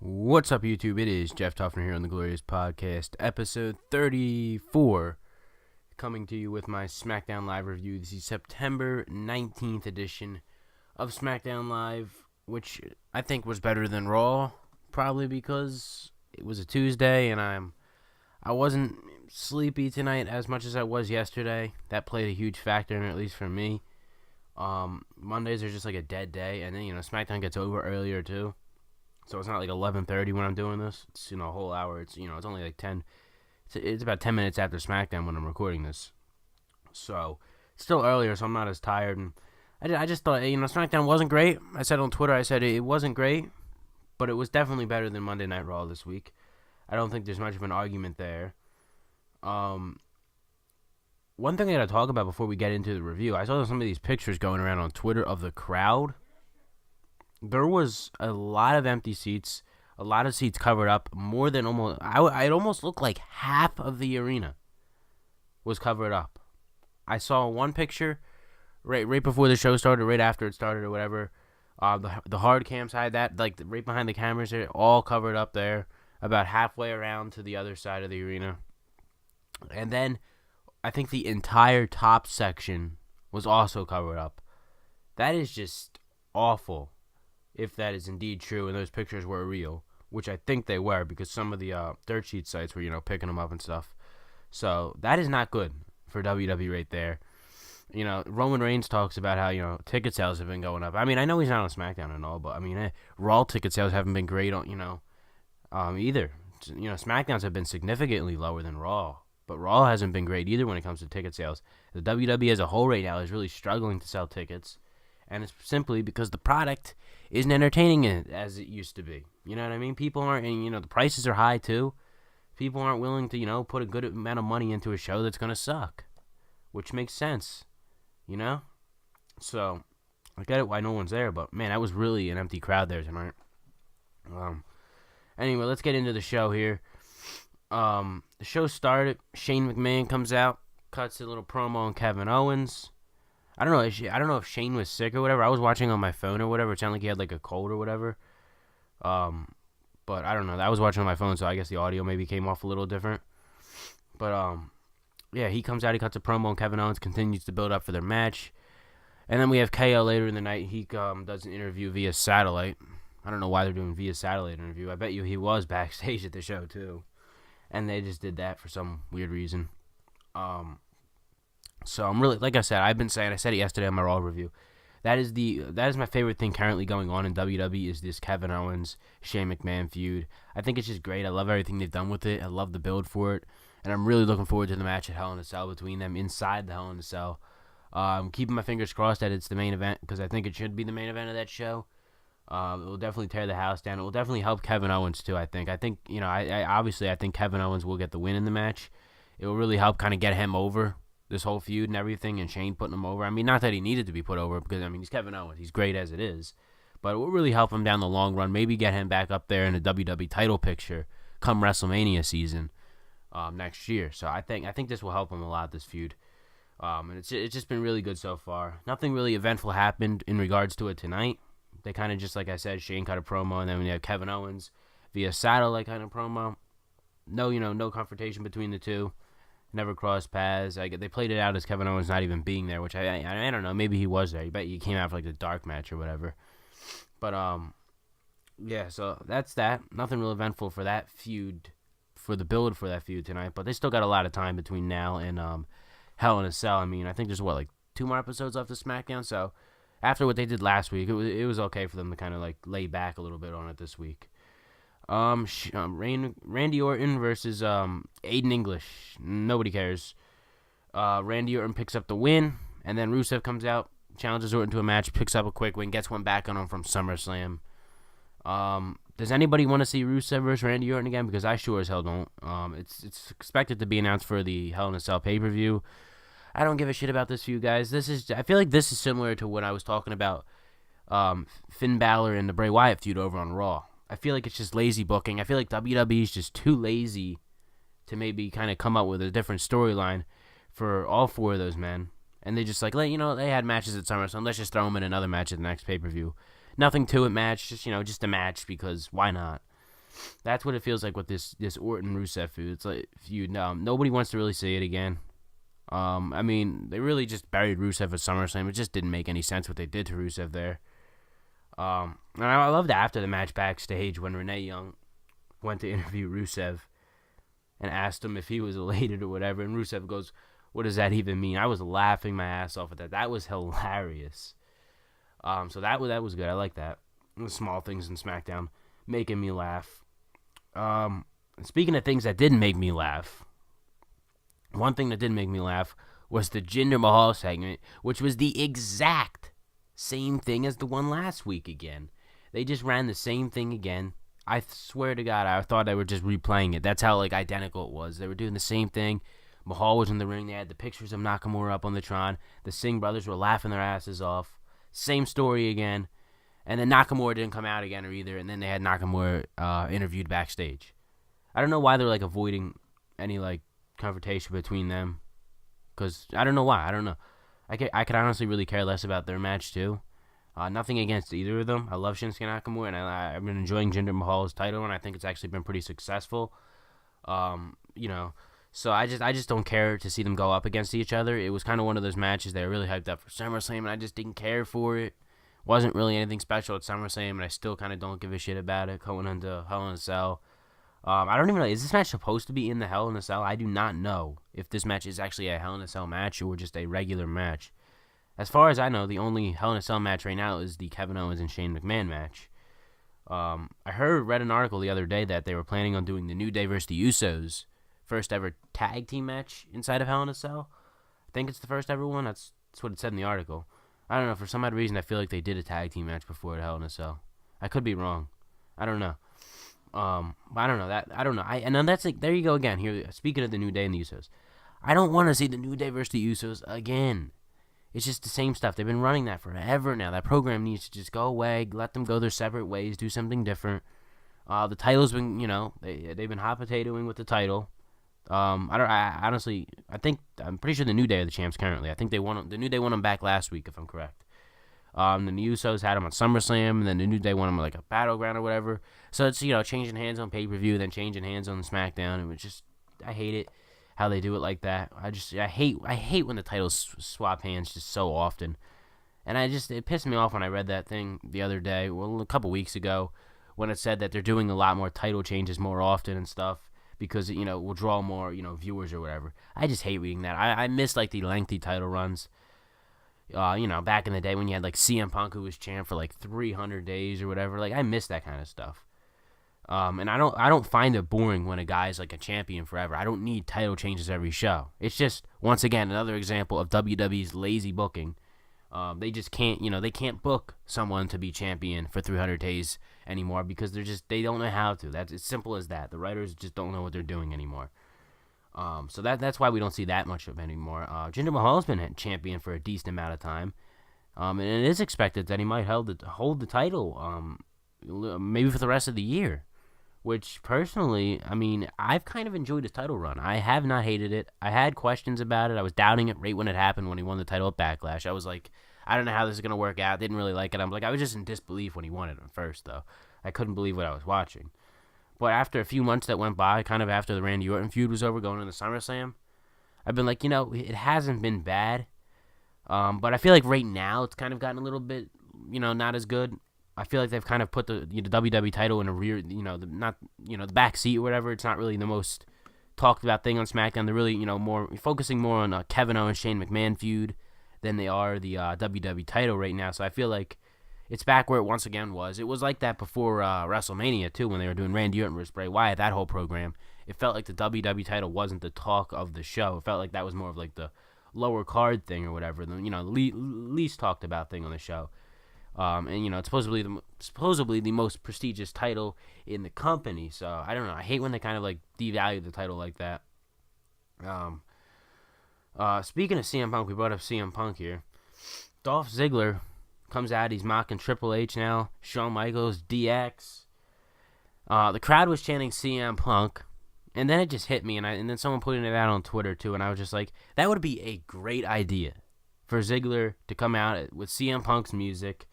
What's up, YouTube? It is Jeff Tuffner here on the Glorious Podcast, episode 34, coming to you with my Smackdown Live review. This is September 19th edition of Smackdown Live, which I think was better than Raw, probably because it was a Tuesday and I wasn't sleepy tonight as much as I was yesterday. That played a huge factor in it, at least for me. Mondays are just like a dead day, and then, SmackDown gets over earlier too. So it's not like 11:30 when I'm doing this. It's, a whole hour. It's, it's only like 10. It's about 10 minutes after SmackDown when I'm recording this. So it's still earlier, so I'm not as tired. And I just thought, SmackDown wasn't great. I said on Twitter, I said it wasn't great, but it was definitely better than Monday Night Raw this week. I don't think there's much of an argument there. One thing I got to talk about before we get into the review, I saw some of these pictures going around on Twitter of the crowd. There was a lot of empty seats, a lot of seats covered up, more than almost, it almost looked like half of the arena was covered up. I saw one picture right before the show started, right after it started or whatever. The hard cam side, that, like, right behind the cameras there, all covered up there, about halfway around to the other side of the arena. And then I think the entire top section was also covered up. That is just awful. If that is indeed true and those pictures were real, which I think they were because some of the dirt sheet sites were, picking them up and stuff. So that is not good for WWE right there. Roman Reigns talks about how, ticket sales have been going up. I mean, I know he's not on SmackDown and all, but, Raw ticket sales haven't been great on, either. SmackDowns have been significantly lower than Raw, but Raw hasn't been great either when it comes to ticket sales. The WWE as a whole right now is really struggling to sell tickets, and it's simply because the product isn't entertaining as it used to be. You know what I mean? People aren't, and the prices are high too. People aren't willing to, put a good amount of money into a show that's going to suck, which makes sense, So, I get it why no one's there, but man, that was really an empty crowd there tonight. Anyway, let's get into the show here. The show started, Shane McMahon comes out, cuts a little promo on Kevin Owens. I don't know if Shane was sick or whatever. I was watching on my phone or whatever. It sounded like he had like a cold or whatever. But I don't know. I was watching on my phone, so I guess the audio maybe came off a little different. But yeah, he comes out. He cuts a promo on Kevin Owens. Continues to build up for their match. And then we have KO later in the night. He does an interview via satellite. I don't know why they're doing via satellite interview. I bet you he was backstage at the show too, and they just did that for some weird reason. So I'm really, like I said, I said it yesterday on my Raw review. That is my favorite thing currently going on in WWE is this Kevin Owens, Shane McMahon feud. I think it's just great. I love everything they've done with it. I love the build for it, and I'm really looking forward to the match at Hell in a Cell between them inside the Hell in a Cell. I'm keeping my fingers crossed that it's the main event because I think it should be the main event of that show. It will definitely tear the house down. It will definitely help Kevin Owens too. I think I think Kevin Owens will get the win in the match. It will really help kind of get him over this whole feud and everything, and Shane putting him over. I mean, not that he needed to be put over, because, he's Kevin Owens. He's great as it is. But it will really help him down the long run, maybe get him back up there in the WWE title picture come WrestleMania season next year. So I think this will help him a lot, this feud. And it's just been really good so far. Nothing really eventful happened in regards to it tonight. They kind of just, like I said, Shane cut a promo, and then we have Kevin Owens via satellite kind of promo. No confrontation between the two. Never crossed paths. They played it out as Kevin Owens not even being there, which I don't know. Maybe he was there. You bet he came out for like the dark match or whatever. But yeah. So that's that. Nothing real eventful for that feud, for the build for that feud tonight. But they still got a lot of time between now and Hell in a Cell. I mean, I think there's like 2 more episodes left of SmackDown. So after what they did last week, it was okay for them to kind of like lay back a little bit on it this week. Randy Orton versus Aiden English. Nobody cares. Randy Orton picks up the win, and then Rusev comes out, challenges Orton to a match, picks up a quick win, gets one back on him from SummerSlam. Does anybody want to see Rusev versus Randy Orton again? Because I sure as hell don't. It's expected to be announced for the Hell in a Cell pay-per-view. I don't give a shit about this feud, guys. I feel like this is similar to when I was talking about Finn Balor and the Bray Wyatt feud over on Raw. I feel like it's just lazy booking. I feel like WWE is just too lazy to maybe kind of come up with a different storyline for all 4 of those men. And they just like, they had matches at SummerSlam. Let's just throw them in another match at the next pay-per-view. Nothing to it match, just a match because why not? That's what it feels like with this Orton Rusev feud. It's like nobody wants to really see it again. I mean, they really just buried Rusev at SummerSlam. It just didn't make any sense what they did to Rusev there. And I loved after the match backstage when Renee Young went to interview Rusev and asked him if he was elated or whatever, and Rusev goes, "What does that even mean?" I was laughing my ass off at that. That was hilarious. So that was good. I like that. The small things in SmackDown making me laugh. Speaking of things that didn't make me laugh, one thing that did make me laugh was the Jinder Mahal segment, which was the exact same thing as the one last week again. They just ran the same thing again. I swear to God, I thought they were just replaying it. That's how identical it was. They were doing the same thing. Mahal was in the ring. They had the pictures of Nakamura up on the Tron. The Singh brothers were laughing their asses off. Same story again. And then Nakamura didn't come out again either. And then they had Nakamura interviewed backstage. I don't know why they're avoiding any confrontation between them. Because I don't know why. I don't know. I could honestly really care less about their match too. Nothing against either of them. I love Shinsuke Nakamura, and I've been enjoying Jinder Mahal's title, and I think it's actually been pretty successful. So I just don't care to see them go up against each other. It was kind of one of those matches that I really hyped up for SummerSlam, and I just didn't care for it. Wasn't really anything special at SummerSlam, and I still kind of don't give a shit about it going into Hell in a Cell. I don't even know, is this match supposed to be in the Hell in a Cell? I do not know if this match is actually a Hell in a Cell match or just a regular match. As far as I know, the only Hell in a Cell match right now is the Kevin Owens and Shane McMahon match. I read an article the other day that they were planning on doing the New Day versus the Usos first ever tag team match inside of Hell in a Cell. I think it's the first ever one. That's what it said in the article. I don't know. For some odd reason, I feel like they did a tag team match before at Hell in a Cell. I could be wrong. I don't know. I don't know. I don't know. And then that's there you go again. Here, speaking of the New Day and the Usos, I don't want to see the New Day versus the Usos again. It's just the same stuff. They've been running that forever now. That program needs to just go away. Let them go their separate ways. Do something different. The title's been, they've been hot potatoing with the title. I'm pretty sure the New Day are the champs currently. I think the New Day won them back last week, if I'm correct. Then the Usos had them on SummerSlam, and then the New Day won them a Battleground or whatever. So it's, changing hands on pay-per-view, then changing hands on SmackDown. And it's just, I hate it how they do it like that. I hate when the titles swap hands just so often. And it pissed me off when I read that thing the other day, a couple weeks ago, when it said that they're doing a lot more title changes more often and stuff because, it will draw more, viewers or whatever. I just hate reading that. I miss, the lengthy title runs. Back in the day when you had, CM Punk who was champ for, 300 days or whatever. I miss that kind of stuff. And I don't find it boring when a guy's a champion forever. I don't need title changes every show. It's just, once again, another example of WWE's lazy booking. They just can't, they can't book someone to be champion for 300 days anymore because they don't know how to. That's as simple as that. The writers just don't know what they're doing anymore. So that's why we don't see that much of it anymore. Jinder Mahal's been champion for a decent amount of time. And it is expected that he might hold the title, maybe for the rest of the year. Which, personally, I've kind of enjoyed his title run. I have not hated it. I had questions about it. I was doubting it right when it happened when he won the title at Backlash. I was like, I don't know how this is going to work out. Didn't really like it. I was just in disbelief when he won it at first, though. I couldn't believe what I was watching. But after a few months that went by, kind of after the Randy Orton feud was over, going into SummerSlam, I've been like, it hasn't been bad. But I feel like right now it's kind of gotten a little bit, not as good. I feel like they've kind of put the WWE title in a rear, the back seat or whatever. It's not really the most talked about thing on SmackDown. They're really, focusing more on Kevin Owens Shane McMahon feud than they are the WWE title right now. So I feel like it's back where it once again was. It was like that before WrestleMania too, when they were doing Randy Orton versus Bray Wyatt. That whole program, it felt like the WWE title wasn't the talk of the show. It felt like that was more of the lower card thing or whatever, the least talked about thing on the show. And it's supposedly the most prestigious title in the company. So I don't know. I hate when they kind of devalue the title like that. Speaking of CM Punk, we brought up CM Punk here. Dolph Ziggler comes out. He's mocking Triple H now. Shawn Michaels, DX. The crowd was chanting CM Punk, and then it just hit me, and then someone putting it out on Twitter too, and I was just like, that would be a great idea for Ziggler to come out with CM Punk's music.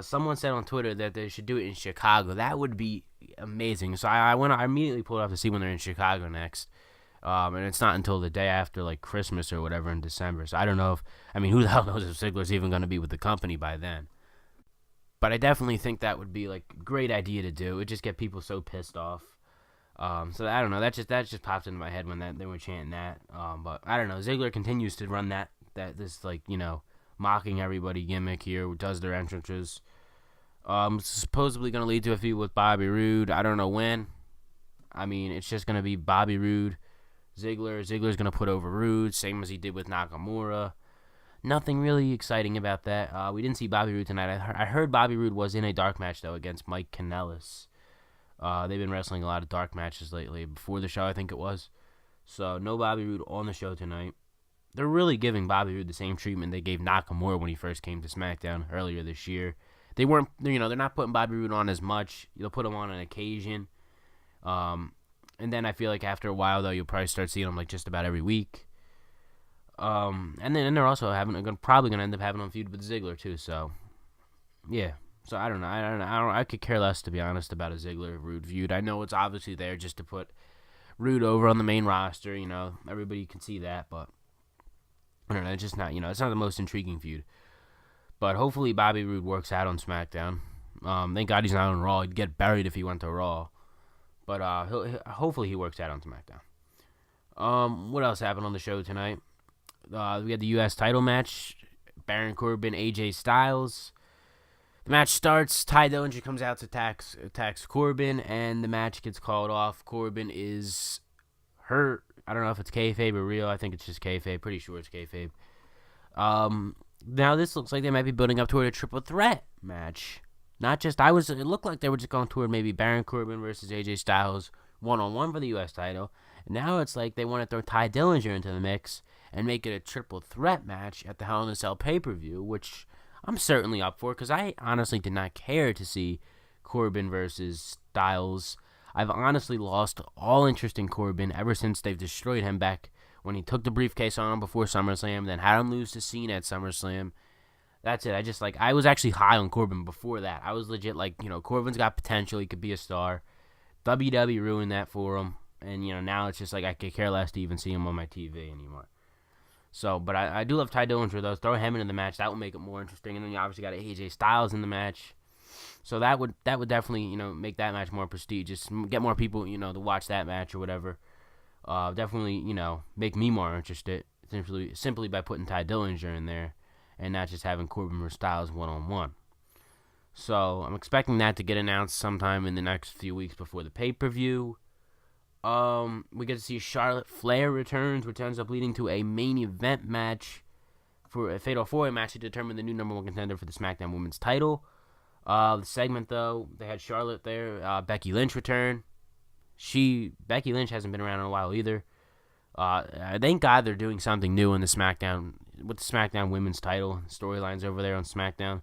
Someone said on Twitter that they should do it in Chicago. That would be amazing. So I immediately pulled up to see when they're in Chicago next. And it's not until the day after, like, Christmas or whatever in December. So I don't know who the hell knows if Ziggler's even going to be with the company by then. But I definitely think that would be, like, a great idea to do. It would just get people so pissed off. So I don't know. That just popped into my head when they were chanting that. But I don't know. Ziggler continues to run this, like, mocking everybody gimmick here. Does their entrances. Supposedly going to lead to a feud with Bobby Roode. I don't know when. I mean, it's just going to be Bobby Roode, Ziggler. Ziggler's going to put over Roode, same as he did with Nakamura. Nothing really exciting about that. We didn't see Bobby Roode tonight. I heard Bobby Roode was in a dark match, though, against Mike Kanellis. They've been wrestling a lot of dark matches lately. Before the show, I think it was. So, no Bobby Roode on the show tonight. They're really giving Bobby Roode the same treatment they gave Nakamura when he first came to SmackDown earlier this year. They weren't, they're not putting Bobby Roode on as much. They'll put him on an occasion. And then I feel like after a while, though, you'll probably start seeing him like just about every week. And they're also probably gonna end up having him feud with Ziggler too. So, yeah. So I don't know. I could care less, to be honest, about a Ziggler Roode feud. I know it's obviously there just to put Roode over on the main roster. Everybody can see that, but I don't know. It's just not. It's not the most intriguing feud. But hopefully Bobby Roode works out on SmackDown. Thank God he's not on Raw. He'd get buried if he went to Raw. But hopefully he works out on SmackDown. What else happened on the show tonight? We had the U.S. title match. Baron Corbin, AJ Styles. The match starts. Ty Dillinger comes out to attacks Corbin, and the match gets called off. Corbin is hurt. I don't know if it's kayfabe or real. I think it's just kayfabe. Pretty sure it's kayfabe. Now this looks like they might be building up toward a triple threat match. It looked like they were just going toward maybe Baron Corbin versus AJ Styles one-on-one for the U.S. title. And now it's like they want to throw Ty Dillinger into the mix and make it a triple threat match at the Hell in a Cell pay-per-view, which I'm certainly up for because I honestly did not care to see Corbin versus Styles. I've honestly lost all interest in Corbin ever since they've destroyed him back when he took the briefcase on him before SummerSlam, then had him lose to Cena at SummerSlam. That's it. I was actually high on Corbin before that. I was legit like, Corbin's got potential. He could be a star. WWE ruined that for him. And, now it's just like I could care less to even see him on my TV anymore. So, but I do love Ty Dillinger, though. Throw him into the match. That would make it more interesting. And then you obviously got AJ Styles in the match. So that would definitely, make that match more prestigious. Get more people, to watch that match or whatever. Definitely, make me more interested. Simply by putting Ty Dillinger in there. And not just having Corbin versus Styles one-on-one. So, I'm expecting that to get announced sometime in the next few weeks before the pay-per-view. We get to see Charlotte Flair returns, which ends up leading to a main event match for a Fatal 4-Way match to determine the new number one contender for the SmackDown Women's title. The segment, though, they had Charlotte there. Becky Lynch return. Becky Lynch hasn't been around in a while either. Thank God they're doing something new in the SmackDown with the SmackDown Women's title storylines over there on SmackDown,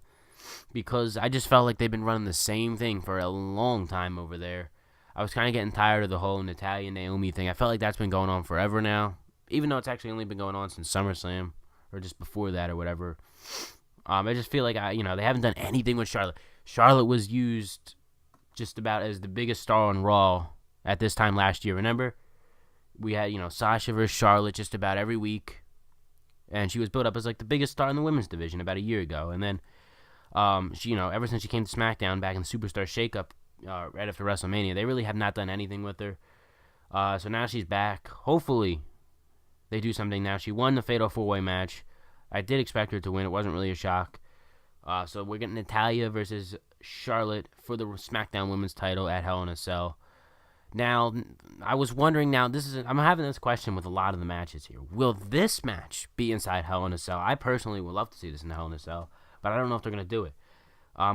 because I just felt like they've been running the same thing for a long time over there. I was kind of getting tired of the whole Natalya and Naomi thing. I felt like that's been going on forever now, even though it's actually only been going on since SummerSlam or just before that or whatever. I just feel like they haven't done anything with Charlotte. Charlotte was used just about as the biggest star on Raw at this time last year. Remember? We had, Sasha versus Charlotte just about every week. And she was built up as, like, the biggest star in the women's division about a year ago. And then, she, ever since she came to SmackDown back in the Superstar Shakeup right after WrestleMania, they really have not done anything with her. So now she's back. Hopefully, they do something now. She won the Fatal 4-Way match. I did expect her to win. It wasn't really a shock. So we're getting Natalya versus Charlotte for the SmackDown Women's title at Hell in a Cell. Now, I was wondering, I'm having this question with a lot of the matches here. Will this match be inside Hell in a Cell? I personally would love to see this in Hell in a Cell, but I don't know if they're going to do it.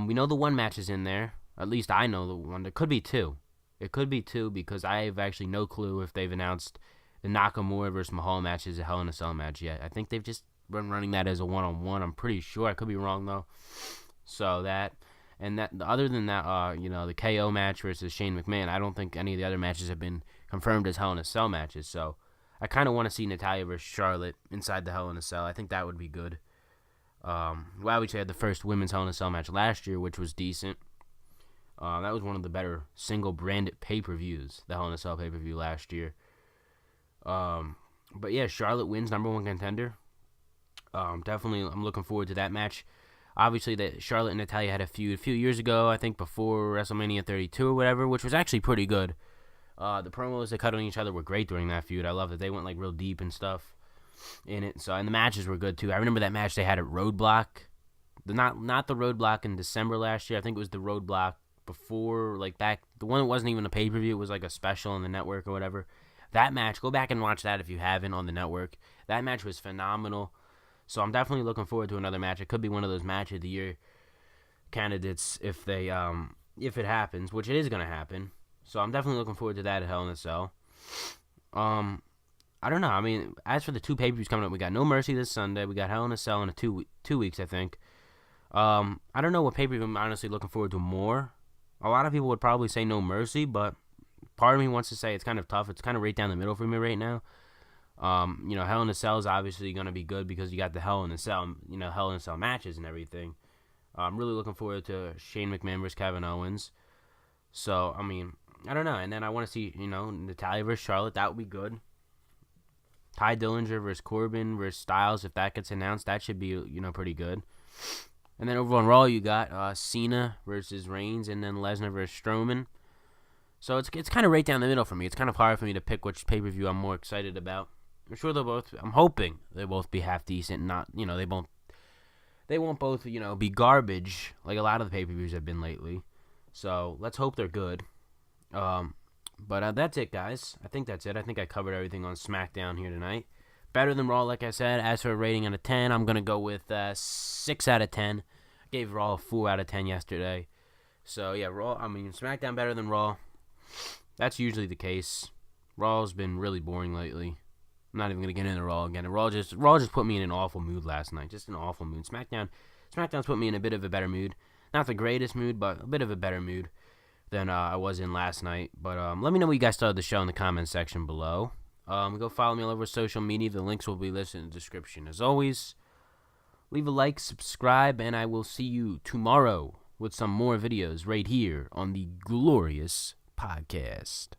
We know the one match is in there. At least I know the one. There could be two. It could be two because I have actually no clue if they've announced the Nakamura versus Mahal match as a Hell in a Cell match yet. I think they've just been running that as a one-on-one. I'm pretty sure. I could be wrong, though. So that... And that, other than that, the KO match versus Shane McMahon, I don't think any of the other matches have been confirmed as Hell in a Cell matches. So I kind of want to see Natalya versus Charlotte inside the Hell in a Cell. I think that would be good. We obviously had the first women's Hell in a Cell match last year, which was decent. That was one of the better single-branded pay-per-views, the Hell in a Cell pay-per-view last year. But yeah, Charlotte wins, number one contender. Definitely, I'm looking forward to that match. Obviously, that Charlotte and Natalya had a feud a few years ago, I think before WrestleMania 32 or whatever, which was actually pretty good. The promos they cut on each other were great during that feud. I love that they went like real deep and stuff in it. So, and the matches were good too. I remember that match they had at Roadblock. Not the Roadblock in December last year. I think it was the Roadblock before, like back, the one that wasn't even a pay-per-view. It was like a special on the network or whatever. That match, go back and watch that if you haven't on the network. That match was phenomenal. So I'm definitely looking forward to another match. It could be one of those match of the year candidates if it happens, which it is gonna happen. So I'm definitely looking forward to that at Hell in a Cell. I don't know. I mean, as for the two pay-per-views coming up, we got No Mercy this Sunday. We got Hell in a Cell in 2 weeks, I think. I don't know what pay-per-view I'm honestly looking forward to more. A lot of people would probably say No Mercy, but part of me wants to say it's kind of tough. It's kind of right down the middle for me right now. Hell in a Cell is obviously going to be good because you got the Hell in a Cell, Hell in a Cell matches and everything. I'm really looking forward to Shane McMahon versus Kevin Owens. So, I mean, I don't know. And then I want to see, Natalya versus Charlotte. That would be good. Ty Dillinger versus Corbin versus Styles. If that gets announced, that should be, pretty good. And then over on Raw, you got Cena versus Reigns and then Lesnar versus Strowman. So it's kind of right down the middle for me. It's kind of hard for me to pick which pay-per-view I'm more excited about. I'm hoping they'll both be half decent. Not, they won't both, be garbage like a lot of the pay-per-views have been lately. So let's hope they're good. But that's it, guys. I think that's it. I think I covered everything on SmackDown here tonight. Better than Raw, like I said. As for a rating out of 10, I'm going to go with 6 out of 10. I gave Raw a 4 out of 10 yesterday. So, yeah, SmackDown better than Raw. That's usually the case. Raw's been really boring lately. I'm not even going to get into Raw again. And Raw just put me in an awful mood last night. Just an awful mood. SmackDown's put me in a bit of a better mood. Not the greatest mood, but a bit of a better mood than I was in last night. But let me know what you guys thought of the show in the comments section below. Go follow me all over social media. The links will be listed in the description. As always, leave a like, subscribe, and I will see you tomorrow with some more videos right here on the Glorious Podcast.